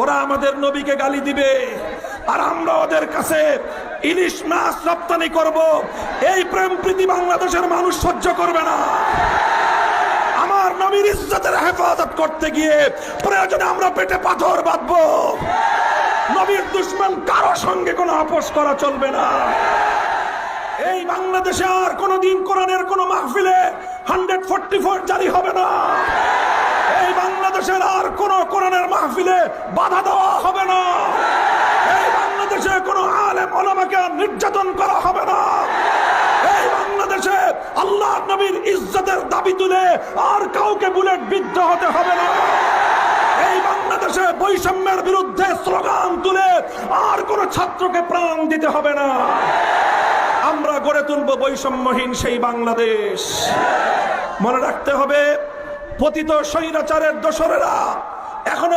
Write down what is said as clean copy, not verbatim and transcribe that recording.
ওরা আমাদের নবীকে গালি দিবে, আর আমরা ওদের কাছে ইলিশ মাছ রপ্তানি করব। এই প্রেম প্রীতি বাংলাদেশের মানুষ সহ্য করবে না। আমার নবীর ইজ্জতের হেফাজত করতে গিয়ে প্রয়োজনে আমরা পেটে পাথর বাঁধবো। নবীর দুশমন কারো সঙ্গে কোনো আপোষ করা চলবে না। এই বাংলাদেশে আর কোনোদিন কোরআনের কোনো মাহফিলে 144 জারি হবে না। এই বাংলাদেশের আর কোন কোরআনের মাহফিলে বাধা দেওয়া হবে না। এই বাংলাদেশে কোনো আলেম ওলামাকে নির্যাতন করা হবে না। এই বাংলাদেশে আল্লাহ নবীর ইজ্জতের দাবি তুলে আর কাউকে বুলেট বিদ্ধ হতে হবে না। এই বাংলাদেশে বৈষম্যের বিরুদ্ধে স্লোগান তুলে আর কোন ছাত্রকে প্রাণ দিতে হবে না। আমরা গড়ে তুলব বৈষম্যহীন সেই বাংলাদেশ। মনে রাখতে হবে, পতিত স্বৈরাচারের দোসরেরা এখনো